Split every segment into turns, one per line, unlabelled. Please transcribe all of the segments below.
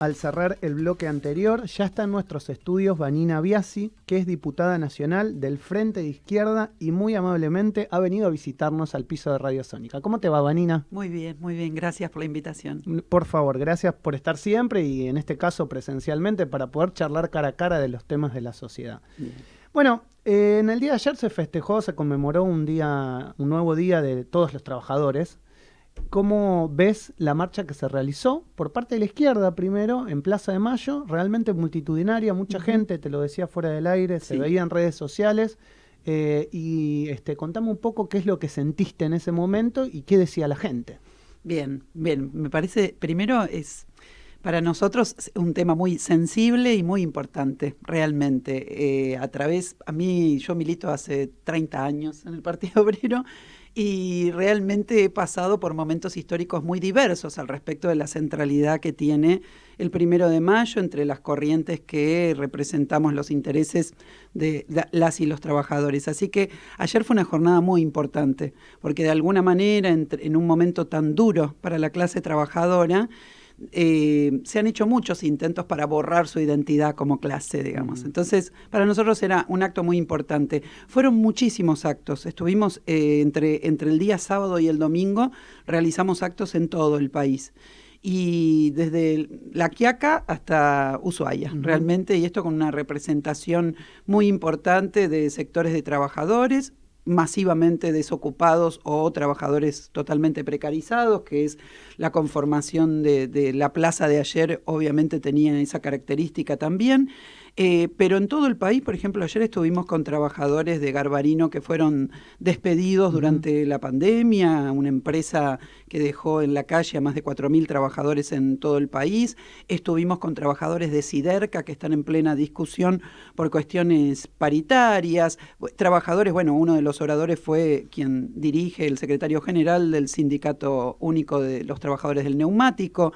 Al cerrar el bloque anterior, ya está en nuestros estudios Vanina Biasi, que es diputada nacional del Frente de Izquierda y muy amablemente ha venido a visitarnos al piso de Radio Sónica. ¿Cómo te va, Vanina?
Muy bien, gracias por la invitación.
Por favor, gracias por estar siempre y en este caso presencialmente para poder charlar cara a cara de los temas de la sociedad.
Bien.
Bueno, en el día de ayer se conmemoró un nuevo día de todos los trabajadores. ¿Cómo ves la marcha que se realizó por parte de la izquierda primero en Plaza de Mayo? Realmente multitudinaria, mucha gente, te lo decía fuera del aire, se veía en redes sociales. Contame un poco qué es lo que sentiste en ese momento y qué decía la gente.
Bien, me parece, primero es para nosotros un tema muy sensible y muy importante, realmente. Yo milito hace 30 años en el Partido Obrero y realmente he pasado por momentos históricos muy diversos al respecto de la centralidad que tiene el 1 de mayo entre las corrientes que representamos los intereses de las y los trabajadores. Así que ayer fue una jornada muy importante, porque de alguna manera, en un momento tan duro para la clase trabajadora, se han hecho muchos intentos para borrar su identidad como clase, digamos. Entonces, para nosotros era un acto muy importante. Fueron muchísimos actos. Estuvimos entre el día sábado y el domingo, realizamos actos en todo el país. Y desde La Quiaca hasta Ushuaia, realmente, y esto con una representación muy importante de sectores de trabajadores, masivamente desocupados o trabajadores totalmente precarizados, que es la conformación de la plaza de ayer, obviamente tenía esa característica también, pero en todo el país, por ejemplo, ayer estuvimos con trabajadores de Garbarino que fueron despedidos durante la pandemia, una empresa que dejó en la calle a más de 4.000 trabajadores en todo el país. Estuvimos con trabajadores de Siderca que están en plena discusión por cuestiones paritarias. Trabajadores, uno de los oradores fue quien dirige, el secretario general del Sindicato Único de los Trabajadores del Neumático.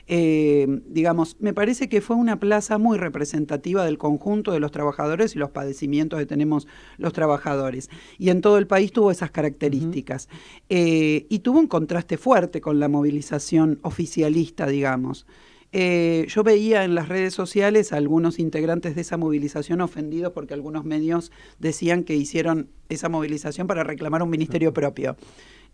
Me parece que fue una plaza muy representativa del conjunto de los trabajadores y los padecimientos que tenemos los trabajadores. Y en todo el país tuvo esas características. Y tuvo un contraste fuerte con la movilización oficialista, digamos. Yo veía en las redes sociales a algunos integrantes de esa movilización ofendidos porque algunos medios decían que hicieron esa movilización para reclamar un ministerio propio.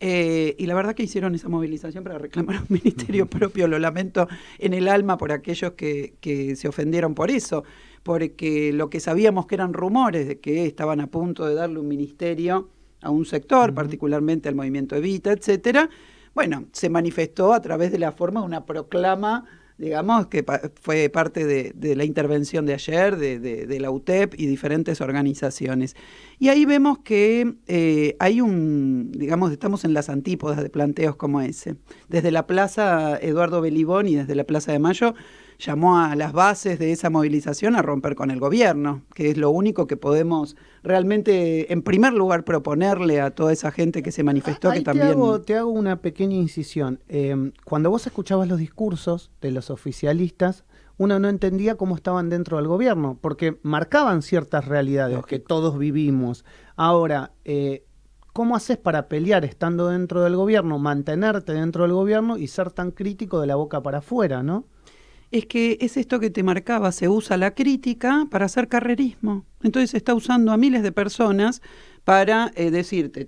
Y la verdad que hicieron esa movilización para reclamar un ministerio propio, lo lamento en el alma por aquellos que se ofendieron por eso, porque lo que sabíamos que eran rumores de que estaban a punto de darle un ministerio a un sector, particularmente al movimiento Evita, etcétera, se manifestó a través de la forma de una proclama, digamos, que fue parte de la intervención de ayer, de la UTEP y diferentes organizaciones. Y ahí vemos que estamos en las antípodas de planteos como ese. Desde la Plaza Eduardo Belibón y desde la Plaza de Mayo llamó a las bases de esa movilización a romper con el gobierno, que es lo único que podemos realmente, en primer lugar, proponerle a toda esa gente que se manifestó.
Ahí te hago una pequeña incisión. Cuando vos escuchabas los discursos de los oficialistas, uno no entendía cómo estaban dentro del gobierno, porque marcaban ciertas realidades que todos vivimos. Ahora, ¿cómo haces para pelear estando dentro del gobierno, mantenerte dentro del gobierno y ser tan crítico de la boca para afuera, ¿no?
Es que es esto que te marcaba, se usa la crítica para hacer carrerismo. Entonces se está usando a miles de personas para decirte,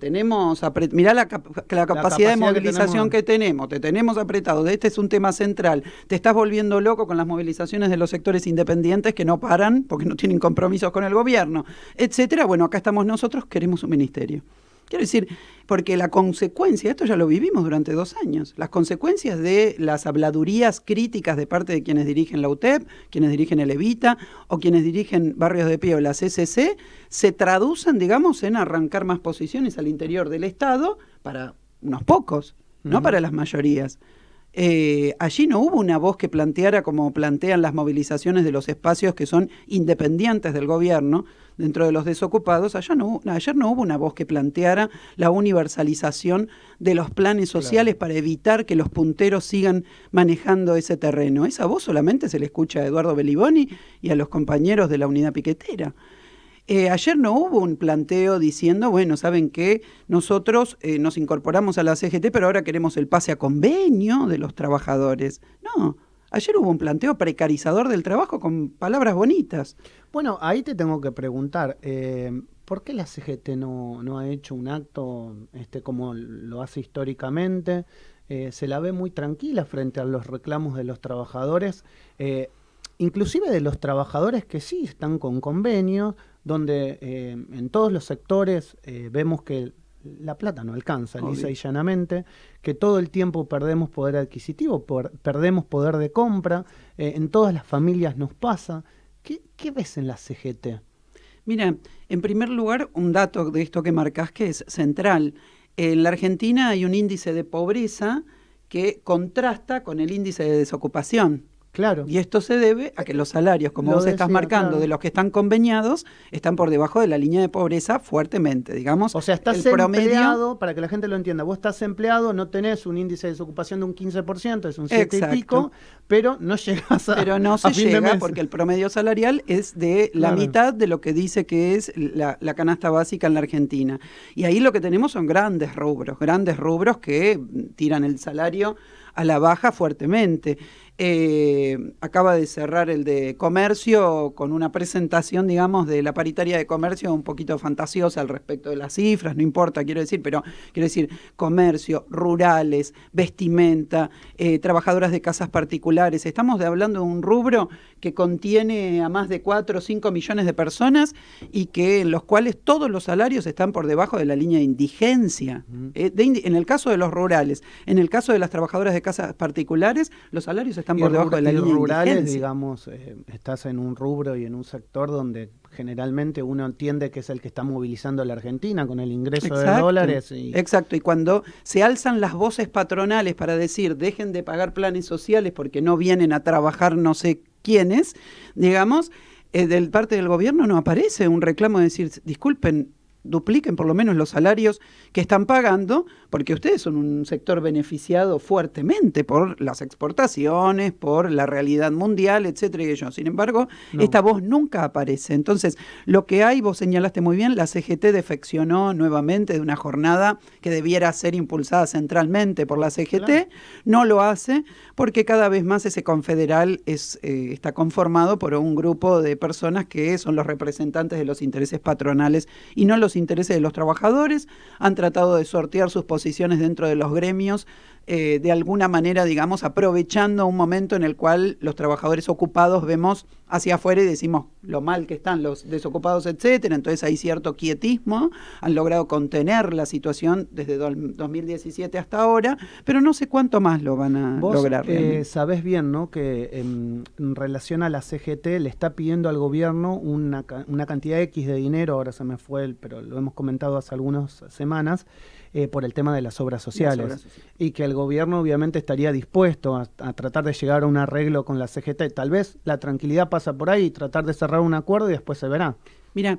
mirá la capacidad de movilización que tenemos, te tenemos apretado, este es un tema central, te estás volviendo loco con las movilizaciones de los sectores independientes que no paran porque no tienen compromisos con el gobierno, etcétera. Acá estamos nosotros, queremos un ministerio. Quiero decir, porque la consecuencia, esto ya lo vivimos durante 2 años, las consecuencias de las habladurías críticas de parte de quienes dirigen la UTEP, quienes dirigen el Evita o quienes dirigen Barrios de Pie o la CCC, se traducen, digamos, en arrancar más posiciones al interior del Estado para unos pocos, no para las mayorías. Allí no hubo una voz que planteara como plantean las movilizaciones de los espacios que son independientes del gobierno dentro de los desocupados. Ayer no hubo una voz que planteara la universalización de los planes sociales para evitar que los punteros sigan manejando ese terreno. Esa voz solamente se le escucha a Eduardo Beliboni y a los compañeros de la unidad piquetera. Ayer no hubo un planteo diciendo, ¿saben qué? Nosotros nos incorporamos a la CGT, pero ahora queremos el pase a convenio de los trabajadores. No, Ayer hubo un planteo precarizador del trabajo con palabras bonitas.
Bueno, ahí te tengo que preguntar, ¿por qué la CGT no ha hecho un acto como lo hace históricamente? Se la ve muy tranquila frente a los reclamos de los trabajadores, inclusive de los trabajadores que sí están con convenios, donde en todos los sectores vemos que la plata no alcanza, lisa y llanamente, que todo el tiempo perdemos poder adquisitivo, perdemos poder de compra, en todas las familias nos pasa. ¿Qué ves en la CGT?
Mira, en primer lugar, un dato de esto que marcás que es central. En la Argentina hay un índice de pobreza que contrasta con el índice de desocupación.
Claro.
Y esto se debe a que los salarios, como vos estás marcando, claro, de los que están conveniados, están por debajo de la línea de pobreza fuertemente, digamos.
O sea, estás empleado, para que la gente lo entienda, vos estás empleado, no tenés un índice de desocupación de un 15%, es un 7 y pico, pero no llegas a
Pero no se llega porque el promedio salarial es de la mitad de lo que dice que es la canasta básica en la Argentina. Y ahí lo que tenemos son grandes rubros que tiran el salario a la baja fuertemente. Acaba de cerrar el de comercio con una presentación, digamos, de la paritaria de comercio un poquito fantasiosa al respecto de las cifras, no importa, quiero decir, comercio, rurales, vestimenta, trabajadoras de casas particulares. Estamos hablando de un rubro que contiene a más de 4 o 5 millones de personas y que en los cuales todos los salarios están por debajo de la línea de indigencia. En el caso de los rurales, en el caso de las trabajadoras de casas particulares, los salarios están por debajo de la línea
rurales,
de
digamos, estás en un rubro y en un sector donde generalmente uno entiende que es el que está movilizando a la Argentina con el ingreso de dólares.
Exacto, y cuando se alzan las voces patronales para decir dejen de pagar planes sociales porque no vienen a trabajar no sé quiénes, digamos, del parte del gobierno no aparece un reclamo de decir, disculpen, dupliquen por lo menos los salarios que están pagando, porque ustedes son un sector beneficiado fuertemente por las exportaciones, por la realidad mundial, etcétera, y ello. Sin embargo, esta voz nunca aparece. Entonces, lo que hay, vos señalaste muy bien, la CGT defeccionó nuevamente de una jornada que debiera ser impulsada centralmente por la CGT, no lo hace, porque cada vez más ese confederal está conformado por un grupo de personas que son los representantes de los intereses patronales y no los intereses de los trabajadores. Han tratado de sortear sus posiciones dentro de los gremios, de alguna manera, digamos, aprovechando un momento en el cual los trabajadores ocupados vemos hacia afuera y decimos lo mal que están los desocupados, etcétera. Entonces hay cierto quietismo, han logrado contener la situación desde 2017 hasta ahora, pero no sé cuánto más lo van a lograr.
Sabés bien, ¿no?, que en relación a la CGT le está pidiendo al gobierno una cantidad X de dinero, ahora se me fue, pero lo hemos comentado hace algunas semanas, por el tema de las obras sociales. Y que el gobierno obviamente estaría dispuesto a tratar de llegar a un arreglo con la CGT. Tal vez la tranquilidad pasa por ahí, tratar de cerrar un acuerdo y después se verá.
Mira,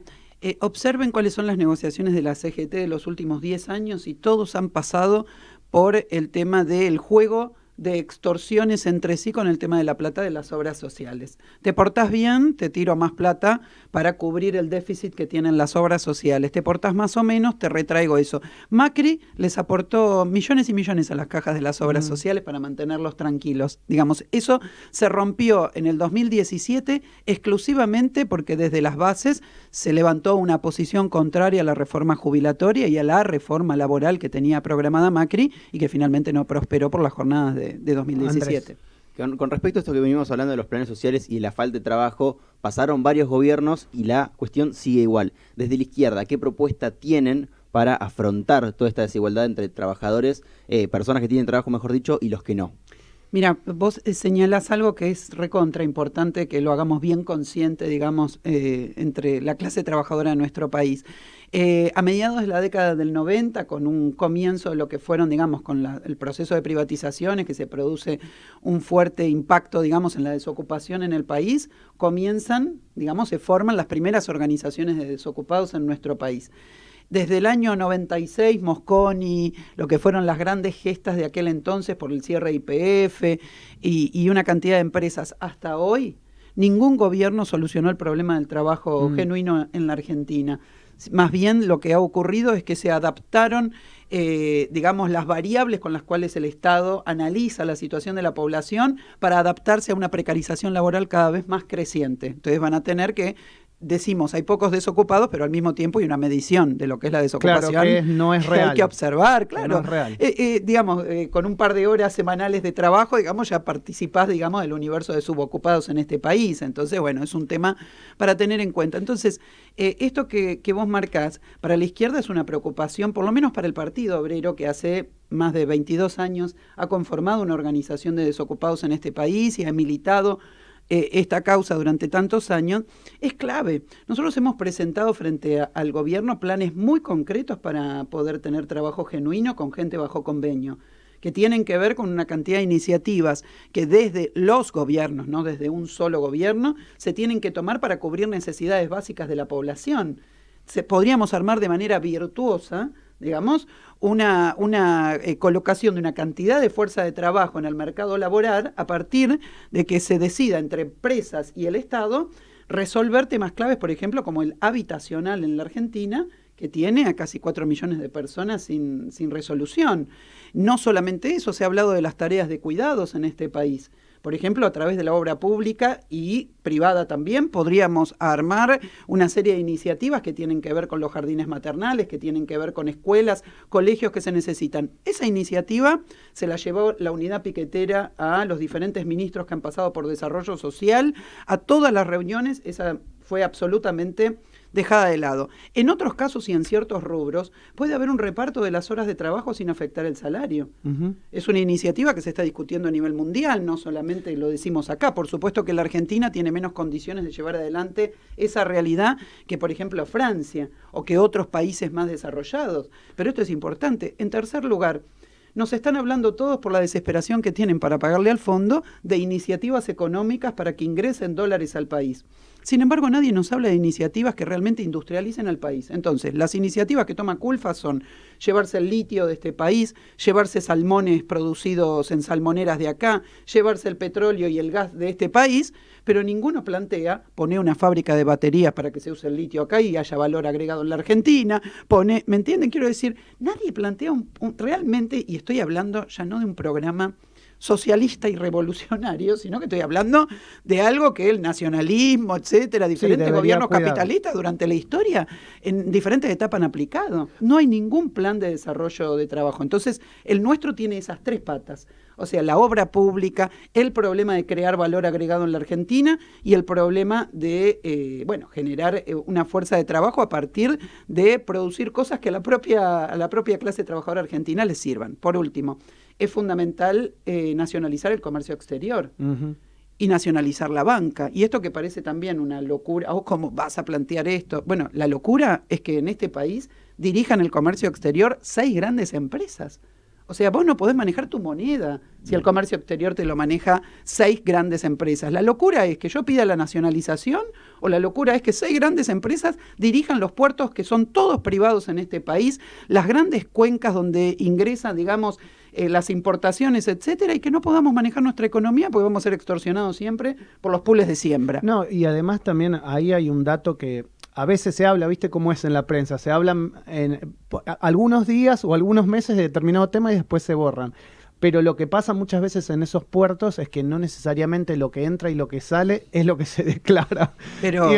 observen cuáles son las negociaciones de la CGT de los últimos 10 años y todos han pasado por el tema del juego de extorsiones entre sí con el tema de la plata de las obras sociales. Te portás bien, te tiro más plata para cubrir el déficit que tienen las obras sociales. Te portás más o menos, te retraigo eso. Macri les aportó millones y millones a las cajas de las obras sociales para mantenerlos tranquilos. Digamos, eso se rompió en el 2017 exclusivamente porque desde las bases se levantó una posición contraria a la reforma jubilatoria y a la reforma laboral que tenía programada Macri y que finalmente no prosperó por las jornadas de 2017.
Con respecto a esto que venimos hablando de los planes sociales y la falta de trabajo, pasaron varios gobiernos y la cuestión sigue igual. Desde la izquierda, ¿qué propuesta tienen para afrontar toda esta desigualdad entre trabajadores, personas que tienen trabajo, mejor dicho, y los que no?
Mira, vos señalás algo que es recontra importante, que lo hagamos bien consciente, digamos, entre la clase trabajadora de nuestro país. A mediados de la década del 90, con un comienzo de lo que fueron, digamos, con el proceso de privatizaciones, que se produce un fuerte impacto, digamos, en la desocupación en el país, se forman las primeras organizaciones de desocupados en nuestro país. Desde el año 96, Mosconi, lo que fueron las grandes gestas de aquel entonces por el cierre de YPF y una cantidad de empresas hasta hoy, ningún gobierno solucionó el problema del trabajo genuino en la Argentina. Más bien lo que ha ocurrido es que se adaptaron digamos, las variables con las cuales el Estado analiza la situación de la población para adaptarse a una precarización laboral cada vez más creciente. Entonces van a tener que, decimos, hay pocos desocupados, pero al mismo tiempo hay una medición de lo que es la desocupación.
Claro, que no es real.
Hay que observar, claro.
No es real.
Digamos, con un par de horas semanales de trabajo, digamos, ya participás, digamos, del universo de subocupados en este país. Entonces, bueno, es un tema para tener en cuenta. Entonces, esto que vos marcás, para la izquierda es una preocupación, por lo menos para el Partido Obrero, que hace más de 22 años ha conformado una organización de desocupados en este país y ha militado esta causa durante tantos años, es clave. Nosotros hemos presentado frente al gobierno planes muy concretos para poder tener trabajo genuino con gente bajo convenio, que tienen que ver con una cantidad de iniciativas que desde los gobiernos, no desde un solo gobierno, se tienen que tomar para cubrir necesidades básicas de la población. Podríamos armar de manera virtuosa, digamos, una colocación de una cantidad de fuerza de trabajo en el mercado laboral a partir de que se decida entre empresas y el Estado resolver temas claves, por ejemplo, como el habitacional en la Argentina, que tiene a casi 4 millones de personas sin resolución. No solamente eso, se ha hablado de las tareas de cuidados en este país. Por ejemplo, a través de la obra pública y privada también, podríamos armar una serie de iniciativas que tienen que ver con los jardines maternales, que tienen que ver con escuelas, colegios que se necesitan. Esa iniciativa se la llevó la unidad piquetera a los diferentes ministros que han pasado por desarrollo social, a todas las reuniones. Esa fue absolutamente dejada de lado. En otros casos y en ciertos rubros puede haber un reparto de las horas de trabajo sin afectar el salario. Uh-huh. Es una iniciativa que se está discutiendo a nivel mundial, no solamente lo decimos acá. Por supuesto que la Argentina tiene menos condiciones de llevar adelante esa realidad que, por ejemplo, Francia o que otros países más desarrollados. Pero esto es importante. En tercer lugar, nos están hablando todos por la desesperación que tienen para pagarle al fondo de iniciativas económicas para que ingresen dólares al país. Sin embargo, nadie nos habla de iniciativas que realmente industrialicen al país. Entonces, las iniciativas que toma Culfa son llevarse el litio de este país, llevarse salmones producidos en salmoneras de acá, llevarse el petróleo y el gas de este país, pero ninguno plantea poner una fábrica de baterías para que se use el litio acá y haya valor agregado en la Argentina. ¿Me entienden? Quiero decir, nadie plantea realmente, y estoy hablando ya no de un programa socialista y revolucionario, sino que estoy hablando de algo que el nacionalismo, etcétera, diferentes gobiernos capitalistas durante la historia, en diferentes etapas han aplicado. No hay ningún plan de desarrollo de trabajo. Entonces, el nuestro tiene esas tres patas. O sea, la obra pública, el problema de crear valor agregado en la Argentina y el problema de, generar una fuerza de trabajo a partir de producir cosas que a la propia clase trabajadora argentina les sirvan. Por último, es fundamental nacionalizar el comercio exterior. Uh-huh. Y nacionalizar la banca. Y esto que parece también una locura, ¿cómo vas a plantear esto? Bueno, la locura es que en este país dirijan el comercio exterior 6 grandes empresas. O sea, vos no podés manejar tu moneda si el comercio exterior te lo maneja 6 grandes empresas. La locura es que yo pida la nacionalización o la locura es que 6 grandes empresas dirijan los puertos que son todos privados en este país, las grandes cuencas donde ingresan, digamos, las importaciones, etcétera, y que no podamos manejar nuestra economía porque vamos a ser extorsionados siempre por los pools de siembra.
No, y además también ahí hay un dato que a veces se habla, ¿viste cómo es en la prensa? Se hablan en algunos días o algunos meses de determinado tema y después se borran. Pero lo que pasa muchas veces en esos puertos es que no necesariamente lo que entra y lo que sale es lo que se declara. Pero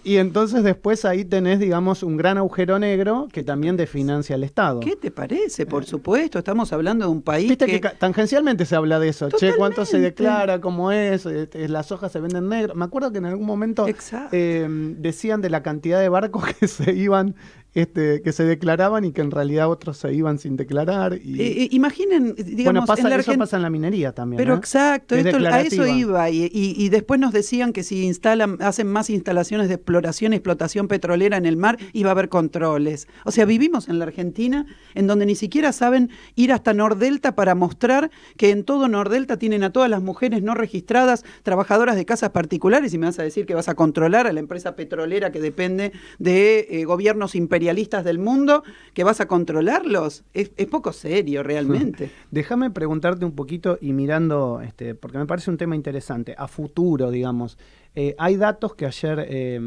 y entonces después ahí tenés, digamos, un gran agujero negro que también desfinancia al Estado.
¿Qué te parece? Por supuesto, estamos hablando de un país
¿Viste que tangencialmente se habla de eso? Totalmente. Che, ¿cuánto se declara? ¿Cómo es? Las hojas se venden negro. Me acuerdo que en algún momento decían de la cantidad de barcos que se iban... que se declaraban y que en realidad otros se iban sin declarar.
Imaginen, digamos,
eso pasa en la minería también.
Pero exacto, a eso iba. Y después nos decían que si hacen más instalaciones de exploración y explotación petrolera en el mar, iba a haber controles. O sea, vivimos en la Argentina, en donde ni siquiera saben ir hasta Nordelta para mostrar que en todo Nordelta tienen a todas las mujeres no registradas, trabajadoras de casas particulares, y me vas a decir que vas a controlar a la empresa petrolera que depende de gobiernos imperiales imperialistas del mundo, que vas a controlarlos, es poco serio realmente.
Déjame preguntarte un poquito y mirando, porque me parece un tema interesante, a futuro, digamos. Hay datos que ayer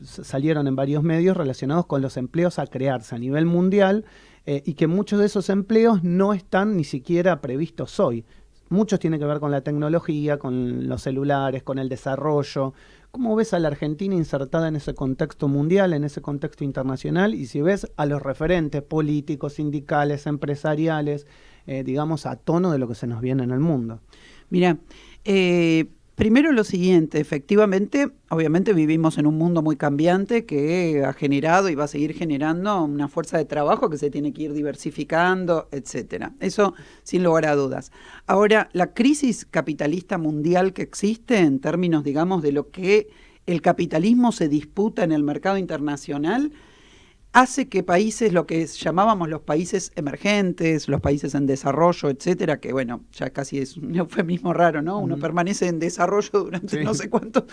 salieron en varios medios relacionados con los empleos a crearse a nivel mundial y que muchos de esos empleos no están ni siquiera previstos hoy. Muchos tienen que ver con la tecnología, con los celulares, con el desarrollo. ¿Cómo ves a la Argentina insertada en ese contexto mundial, en ese contexto internacional? Y si ves a los referentes políticos, sindicales, empresariales, digamos, a tono de lo que se nos viene en el mundo.
Mira, primero lo siguiente, efectivamente, obviamente vivimos en un mundo muy cambiante que ha generado y va a seguir generando una fuerza de trabajo que se tiene que ir diversificando, etcétera. Eso sin lugar a dudas. Ahora, la crisis capitalista mundial que existe en términos, digamos, de lo que el capitalismo se disputa en el mercado internacional, hace que países, lo que llamábamos los países emergentes, los países en desarrollo, etcétera, que bueno, ya casi es un eufemismo raro, ¿no? Uno permanece en desarrollo durante no sé cuánto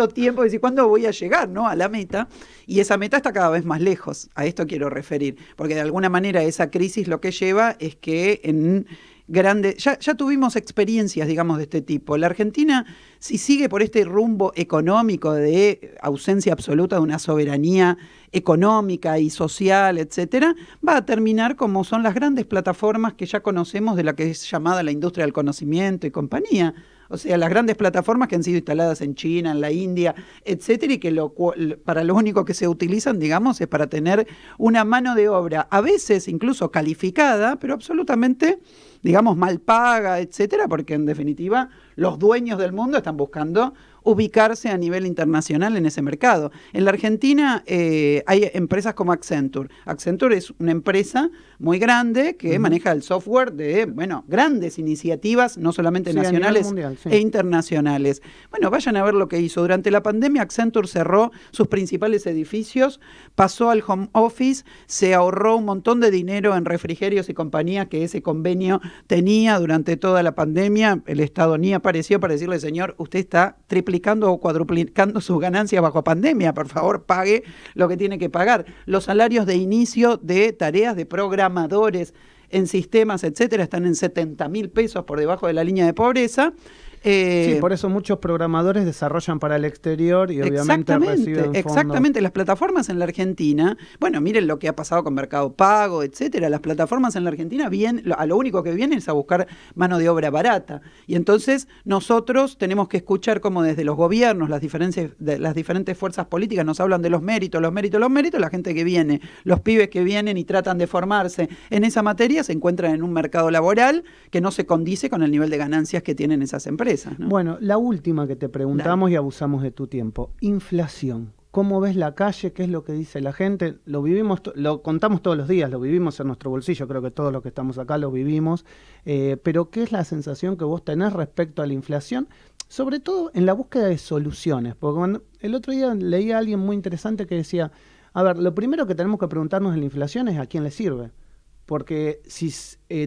tiempo, y decir, ¿cuándo voy a llegar, ¿no? A la meta? Y esa meta está cada vez más lejos, a esto quiero referir, porque de alguna manera esa crisis lo que lleva es que en ya tuvimos experiencias, digamos, de este tipo. La Argentina, si sigue por este rumbo económico de ausencia absoluta de una soberanía económica y social, etcétera, va a terminar como son las grandes plataformas que ya conocemos de la que es llamada la industria del conocimiento y compañía. O sea, las grandes plataformas que han sido instaladas en China, en la India, etcétera, y que para lo único que se utilizan, digamos, es para tener una mano de obra, a veces incluso calificada, pero absolutamente, digamos, mal paga, etcétera, porque en definitiva los dueños del mundo están buscando ubicarse a nivel internacional en ese mercado. En la Argentina hay empresas como Accenture. Accenture es una empresa muy grande que maneja el software de, bueno, grandes iniciativas, no solamente nacionales mundial, e internacionales. Bueno, vayan a ver lo que hizo. Durante la pandemia, Accenture cerró sus principales edificios, pasó al home office, se ahorró un montón de dinero en refrigerios y compañías que ese convenio tenía durante toda la pandemia. El Estado ni apareció para decirle, señor, usted está triplicando o cuadruplicando sus ganancias bajo pandemia, por favor, pague lo que tiene que pagar. Los salarios de inicio de tareas de programadores en sistemas, etcétera, están en 70.000 pesos por debajo de la línea de pobreza.
Sí, por eso muchos programadores desarrollan para el exterior y obviamente reciben fondos.
Exactamente, las plataformas en la Argentina, bueno, miren lo que ha pasado con Mercado Pago, etcétera, las plataformas en la Argentina a lo único que vienen es a buscar mano de obra barata. Y entonces nosotros tenemos que escuchar cómo desde los gobiernos, las diferentes fuerzas políticas nos hablan de los méritos, la gente que viene, los pibes que vienen y tratan de formarse en esa materia se encuentran en un mercado laboral que no se condice con el nivel de ganancias que tienen esas empresas. ¿No?
Bueno, la última que te preguntamos y abusamos de tu tiempo. Inflación. ¿Cómo ves la calle? ¿Qué es lo que dice la gente? Lo vivimos, lo contamos todos los días, lo vivimos en nuestro bolsillo, creo que todos los que estamos acá lo vivimos. Pero ¿qué es la sensación que vos tenés respecto a la inflación? Sobre todo en la búsqueda de soluciones. Porque el otro día leí a alguien muy interesante que decía, a ver, lo primero que tenemos que preguntarnos en la inflación es a quién le sirve. Porque si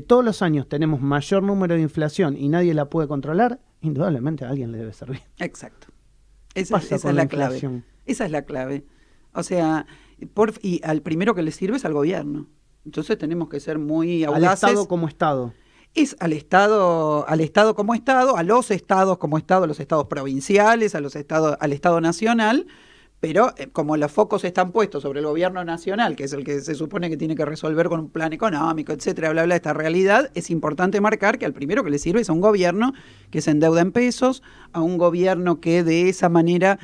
todos los años tenemos mayor número de inflación y nadie la puede controlar, indudablemente a alguien le debe servir.
Exacto. Esa es la clave. Esa es la clave. O sea, y al primero que le sirve es al gobierno. Entonces tenemos que ser muy audaces.
Al Estado como Estado.
Es al Estado como Estado, a los estados como Estado, a los estados provinciales, al Estado nacional. Pero como los focos están puestos sobre el gobierno nacional, que es el que se supone que tiene que resolver con un plan económico, etcétera, bla, bla, esta realidad, es importante marcar que al primero que le sirve es a un gobierno que se endeuda en pesos, a un gobierno que de esa manera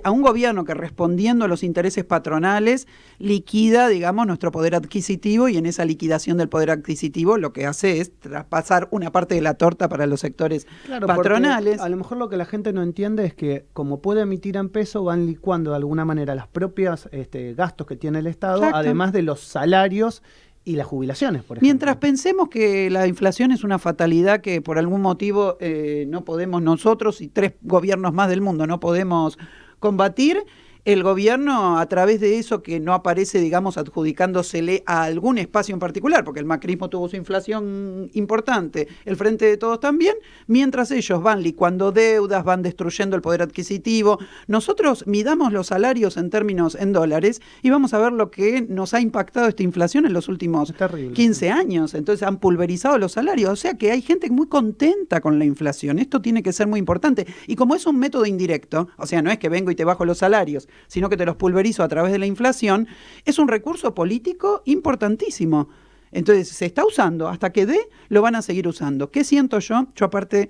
a un gobierno que respondiendo a los intereses patronales liquida, digamos, nuestro poder adquisitivo, y en esa liquidación del poder adquisitivo lo que hace es traspasar una parte de la torta para los sectores patronales.
A lo mejor lo que la gente no entiende es que como puede emitir en peso, van licuando de alguna manera las propias gastos que tiene el Estado, exacto, además de los salarios y las jubilaciones, por ejemplo.
Mientras pensemos que la inflación es una fatalidad que por algún motivo no podemos nosotros y 3 gobiernos más del mundo no podemos combatir, el gobierno, a través de eso que no aparece, digamos, adjudicándosele a algún espacio en particular, porque el macrismo tuvo su inflación importante, el Frente de Todos también, mientras ellos van licuando deudas, van destruyendo el poder adquisitivo. Nosotros midamos los salarios en términos en dólares y vamos a ver lo que nos ha impactado esta inflación en los últimos 15 años. Entonces han pulverizado los salarios, o sea que hay gente muy contenta con la inflación. Esto tiene que ser muy importante. Y como es un método indirecto, o sea, no es que vengo y te bajo los salarios, sino que te los pulverizo a través de la inflación, es un recurso político importantísimo. Entonces se está usando, hasta que dé, lo van a seguir usando. ¿Qué siento yo? Yo aparte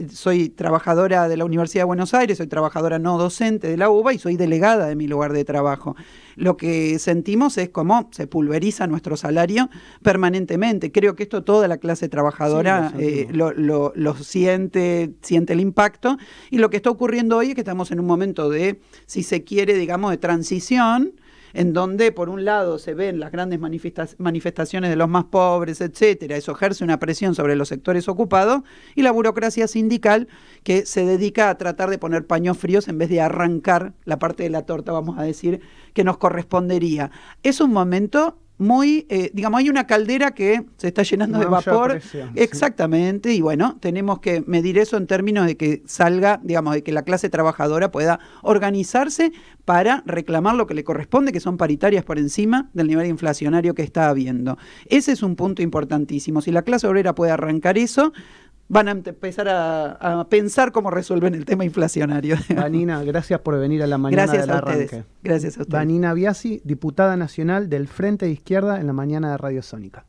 soy trabajadora de la Universidad de Buenos Aires, soy trabajadora no docente de la UBA y soy delegada de mi lugar de trabajo. Lo que sentimos es cómo se pulveriza nuestro salario permanentemente. Creo que esto toda la clase trabajadora lo siente el impacto, y lo que está ocurriendo hoy es que estamos en un momento de, si se quiere, digamos, de transición, en donde por un lado se ven las grandes manifestaciones de los más pobres, etcétera, eso ejerce una presión sobre los sectores ocupados, y la burocracia sindical que se dedica a tratar de poner paños fríos en vez de arrancar la parte de la torta, vamos a decir, que nos correspondería. Es un momento muy, digamos, hay una caldera que se está llenando de vapor. Presión, exactamente, sí. Y bueno, tenemos que medir eso en términos de que salga, digamos, de que la clase trabajadora pueda organizarse para reclamar lo que le corresponde, que son paritarias por encima del nivel inflacionario que está habiendo. Ese es un punto importantísimo. Si la clase obrera puede arrancar eso, van a empezar a pensar cómo resuelven el tema inflacionario.
Vanina, gracias por venir a la mañana del arranque.
Gracias a ustedes.
Vanina Biasi, diputada nacional del Frente de Izquierda en la mañana de Radio Sónica.